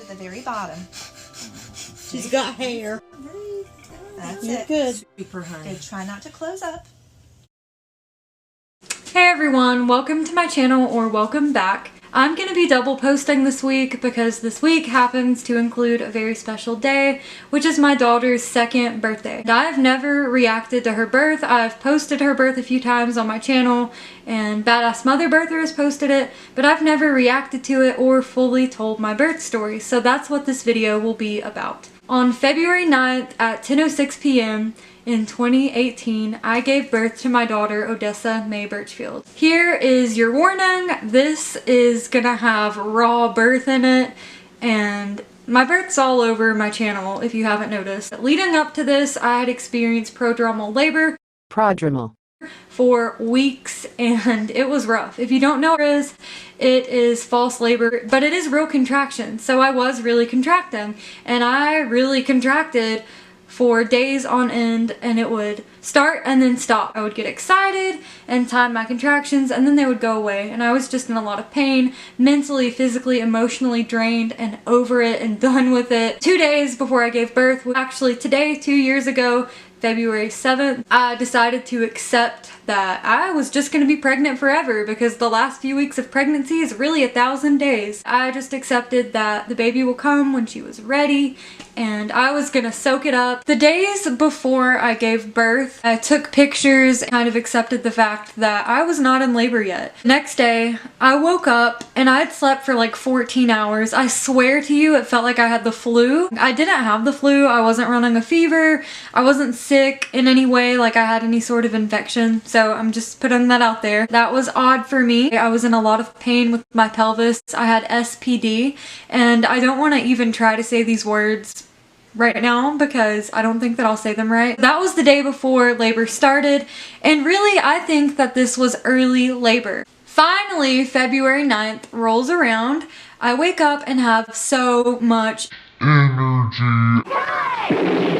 at the very bottom. She's got hair. That's You're it. good. Super, honey. Good. Try not to close up. Hey everyone, welcome to my channel, or welcome back. I'm going to be double posting this week because this week happens to include a very special day, which is my daughter's 2nd birthday. I've never reacted to her birth. I've posted her birth a few times on my channel, and Badassmotherbirther has posted it, but I've never reacted to it or fully told my birth story, so that's what this video will be about. On February 9th at 10:06 p.m. in 2018, I gave birth to my daughter, Odessa May Birchfield. Here is your warning. This is gonna have raw birth in it, and my birth's all over my channel if you haven't noticed. Leading up to this, I had experienced prodromal labor. Prodromal. For weeks, and it was rough. If you don't know what it is false labor, but it is real contraction. So I was really contracting, and I really contracted for days on end, and it would start and then stop. I would get excited and time my contractions, and then they would go away, and I was just in a lot of pain, mentally, physically, emotionally drained and over it and done with it. 2 days before I gave birth, actually today, 2 years ago, February 7th, I decided to accept that I was just going to be pregnant forever, because the last few weeks of pregnancy is really 1,000 days. I just accepted that the baby will come when she was ready, and I was gonna soak it up. The days before I gave birth, I took pictures and kind of accepted the fact that I was not in labor yet. Next day, I woke up and I'd slept for like 14 hours. I swear to you, it felt like I had the flu. I didn't have the flu. I wasn't running a fever. I wasn't sick in any way, like I had any sort of infection. So I'm just putting that out there. That was odd for me. I was in a lot of pain with my pelvis. I had SPD, and I don't want to even try to say these words right now because I don't think that I'll say them right. That was the day before labor started, and really I think that this was early labor. Finally, February 9th rolls around. I wake up and have so much energy.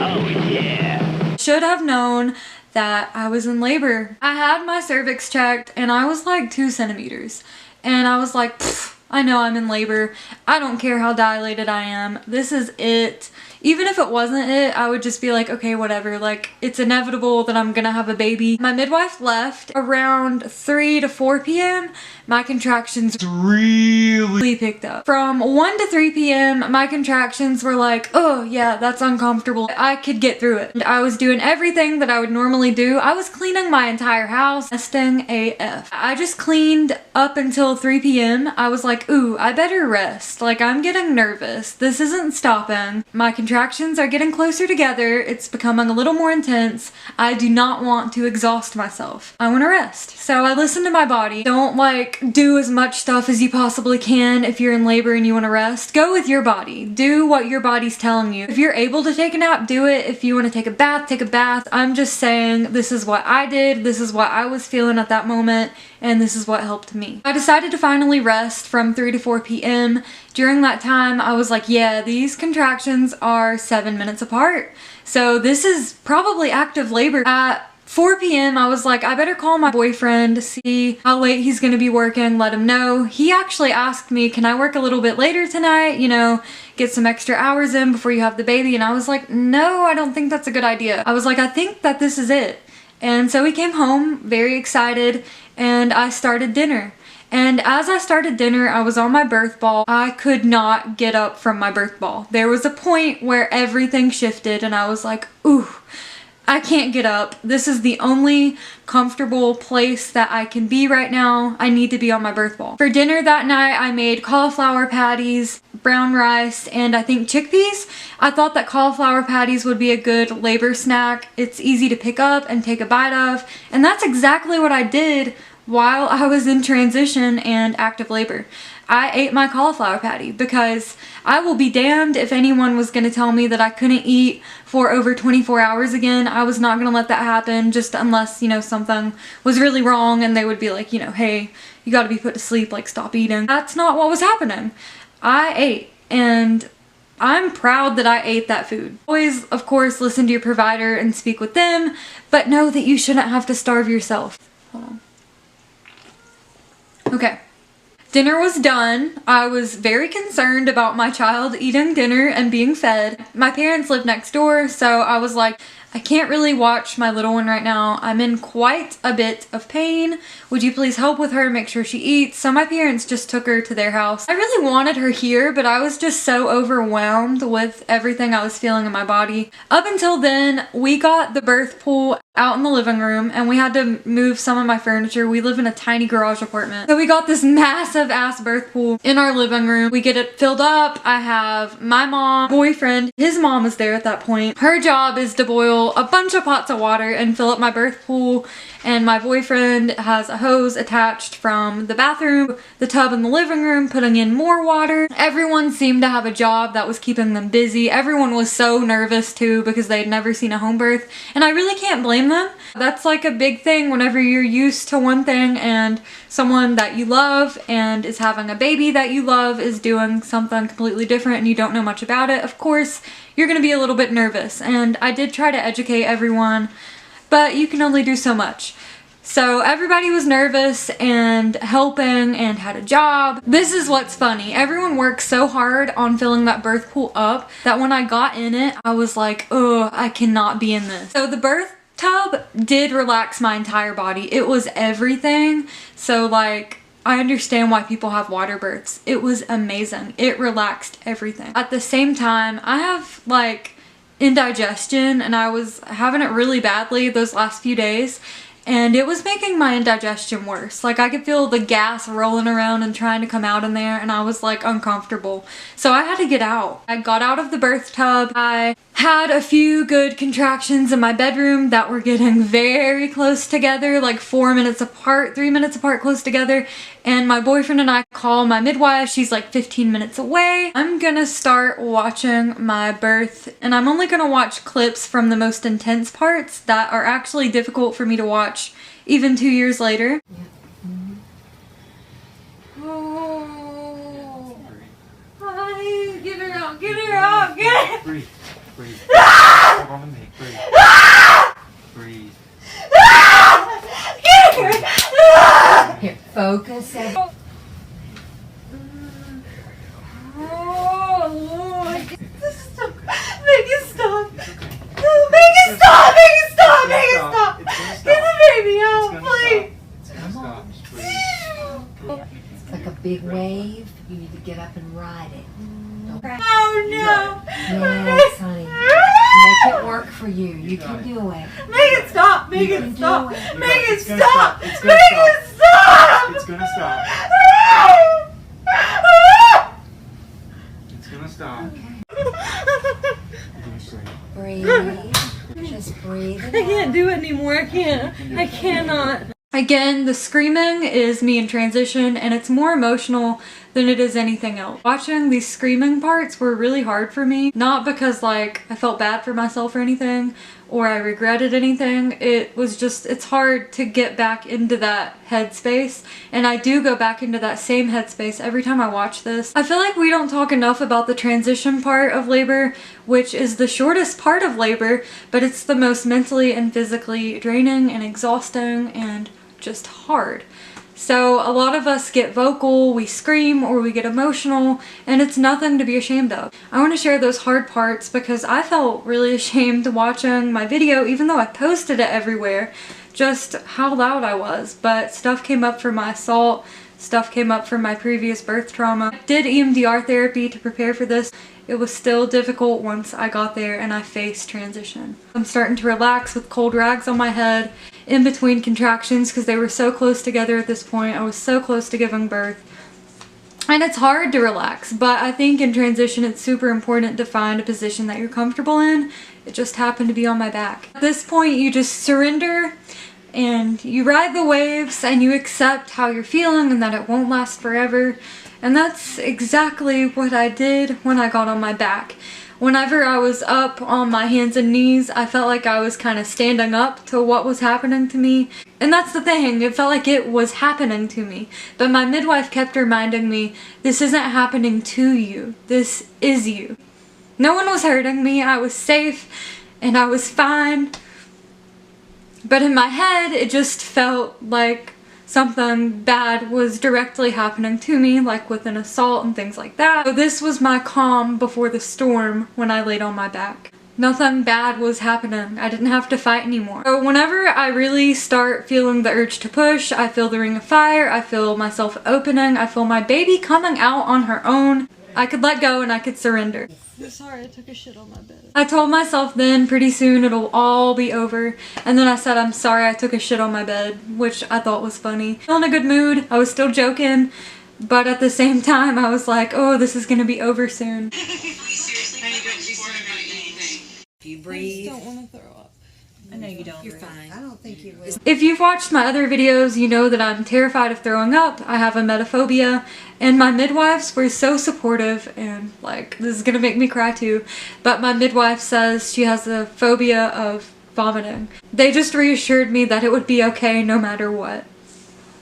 Oh yeah! Should have known that I was in labor. I had my cervix checked and I was like 2 centimeters, and I was like, I know I'm in labor. I don't care how dilated I am. This is it. Even if it wasn't it, I would just be like, okay, whatever. Like, it's inevitable that I'm gonna have a baby. My midwife left around 3 to 4 p.m. My contractions really picked up. From 1 to 3 p.m., my contractions were like, oh yeah, that's uncomfortable. I could get through it. And I was doing everything that I would normally do. I was cleaning my entire house, resting AF. I just cleaned up until 3 p.m. I was like, ooh, I better rest. Like, I'm getting nervous. This isn't stopping. My contractions are getting closer together. It's becoming a little more intense. I do not want to exhaust myself. I want to rest. So I listen to my body. Don't like do as much stuff as you possibly can if you're in labor and you want to rest. Go with your body. Do what your body's telling you. If you're able to take a nap, do it. If you want to take a bath, take a bath. I'm just saying this is what I did. This is what I was feeling at that moment, and this is what helped me. I decided to finally rest from 3 to 4 p.m. During that time, I was like, yeah, these contractions are 7 minutes apart. So this is probably active labor. At 4 p.m. I was like, I better call my boyfriend to see how late he's gonna be working, let him know. He actually asked me, can I work a little bit later tonight, you know, get some extra hours in before you have the baby? And I was like, no, I don't think that's a good idea. I was like, I think that this is it. And so he came home very excited, and I started dinner. And as I started dinner, I was on my birth ball. I could not get up from my birth ball. There was a point where everything shifted and I was like, ooh, I can't get up. This is the only comfortable place that I can be right now. I need to be on my birth ball. For dinner that night, I made cauliflower patties, brown rice, and I think chickpeas. I thought that cauliflower patties would be a good labor snack. It's easy to pick up and take a bite of, and that's exactly what I did while I was in transition and active labor. I ate my cauliflower patty because I will be damned if anyone was going to tell me that I couldn't eat for over 24 hours again. I was not going to let that happen, just unless, you know, something was really wrong and they would be like, you know, hey, you got to be put to sleep, like stop eating. That's not what was happening. I ate, and I'm proud that I ate that food. Always, of course, listen to your provider and speak with them, but know that you shouldn't have to starve yourself. Hold on. Okay. Dinner was done. I was very concerned about my child eating dinner and being fed. My parents live next door, so I was like, I can't really watch my little one right now. I'm in quite a bit of pain. Would you please help with her, make sure she eats? So my parents just took her to their house. I really wanted her here, but I was just so overwhelmed with everything I was feeling in my body. Up until then, we got the birth pool out in the living room and we had to move some of my furniture. We live in a tiny garage apartment. So we got this massive ass birth pool in our living room. We get it filled up. I have my mom, boyfriend, his mom was there at that point. Her job is to boil a bunch of pots of water and fill up my birth pool, and my boyfriend has a hose attached from the bathroom, the tub in the living room, putting in more water. Everyone seemed to have a job that was keeping them busy. Everyone was so nervous too because they'd never seen a home birth, and I really can't blame them. That's like a big thing whenever you're used to one thing and someone that you love and is having a baby that you love is doing something completely different and you don't know much about it. Of course, you're gonna be a little bit nervous, and I did try to educate everyone, but you can only do so much. So everybody was nervous and helping and had a job. This is what's funny. Everyone worked so hard on filling that birth pool up that when I got in it, I was like, oh, I cannot be in this. So the birth tub did relax my entire body. It was everything. So like, I understand why people have water births. It was amazing. It relaxed everything. At the same time, I have like indigestion and I was having it really badly those last few days. And it was making my indigestion worse. Like I could feel the gas rolling around and trying to come out in there, and I was like uncomfortable. So I had to get out. I got out of the birth tub. I had a few good contractions in my bedroom that were getting very close together, like 4 minutes apart, 3 minutes apart, close together. And my boyfriend and I call my midwife. She's like 15 minutes away. I'm gonna start watching my birth, and I'm only gonna watch clips from the most intense parts that are actually difficult for me to watch even 2 years later. Oh, honey, get her out, get her out, get her. Breathe, breathe. Hold on to me, breathe. Breathe. Get her. Here, focus. Oh, Lord. Stop. Make it stop. Make it stop. Make it stop. Make it stop. Get the baby out, please. It's gonna stop. Just breathe. It's like a big wave. You need to get up and ride it. Oh, no. Yes, honey. Make it work for you. You can do it. Make it stop. Make it stop. do it. Make it It's gonna stop. stop. It's Make gonna it stop. It's gonna stop. It's gonna stop. Breathe. Just breathe. I can't do it anymore. I can't. I cannot. Again, the screaming is me in transition, and it's more emotional than it is anything else. Watching these screaming parts were really hard for me. Not because like I felt bad for myself or anything, or I regretted anything. It was just, it's hard to get back into that headspace, and I do go back into that same headspace every time I watch this. I feel like we don't talk enough about the transition part of labor, which is the shortest part of labor, but it's the most mentally and physically draining and exhausting and just hard. So a lot of us get vocal, we scream, or we get emotional, and it's nothing to be ashamed of. I want to share those hard parts because I felt really ashamed watching my video, even though I posted it everywhere, just how loud I was. But stuff came up from my assault, stuff came up from my previous birth trauma. I did EMDR therapy to prepare for this. It was still difficult once I got there and I faced transition. I'm starting to relax with cold rags on my head in between contractions because they were so close together at this point. I was so close to giving birth. And it's hard to relax, but I think in transition it's super important to find a position that you're comfortable in. It just happened to be on my back. At this point you just surrender and you ride the waves and you accept how you're feeling and that it won't last forever. And that's exactly what I did when I got on my back. Whenever I was up on my hands and knees, I felt like I was kind of standing up to what was happening to me. And that's the thing, it felt like it was happening to me. But my midwife kept reminding me, this isn't happening to you, this is you. No one was hurting me, I was safe, and I was fine. But in my head, it just felt like something bad was directly happening to me, like with an assault and things like that. So this was my calm before the storm when I laid on my back. Nothing bad was happening. I didn't have to fight anymore. So whenever I really start feeling the urge to push, I feel the ring of fire, I feel myself opening, I feel my baby coming out on her own, I could let go and I could surrender. I'm sorry, I took a shit on my bed. I told myself then pretty soon it'll all be over, and then I said I'm sorry I took a shit on my bed, which I thought was funny. Still in a good mood, I was still joking, but at the same time I was like, oh, this is gonna be over soon. Do you breathe? I just don't want to throw up. I know you don't. You're fine. I don't think you will. If you've watched my other videos, you know that I'm terrified of throwing up. I have emetophobia, and my midwives were so supportive, and like, this is gonna make me cry too, but my midwife says she has a phobia of vomiting. They just reassured me that it would be okay no matter what.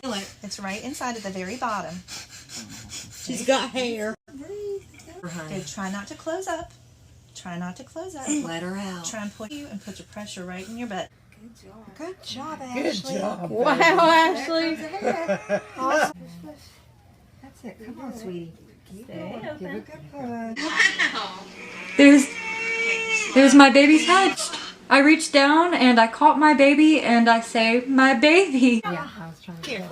It's right inside at the very bottom. She's got hair. Good. Try not to close up. Try not to close up. Let her out. Try and push you and put your pressure right in your butt. Good job, Good Ashley. job. Wow, Ashley. That's it. Come on, sweetie. Keep going. Give it good. There's my baby's head. I reach down and I caught my baby and I say, my baby. Yeah, I was trying to. Here.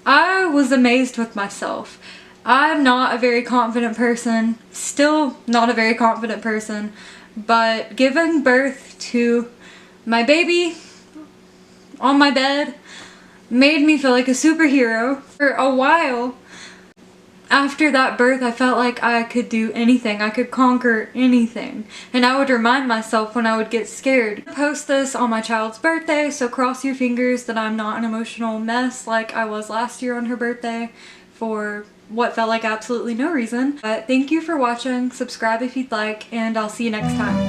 I was amazed with myself. I'm not a very confident person, still not a very confident person, but giving birth to my baby on my bed made me feel like a superhero. For a while after that birth, I felt like I could do anything. I could conquer anything. And I would remind myself when I would get scared. I post this on my child's birthday, so cross your fingers that I'm not an emotional mess like I was last year on her birthday for what felt like absolutely no reason. But thank you for watching, subscribe if you'd like, and I'll see you next time.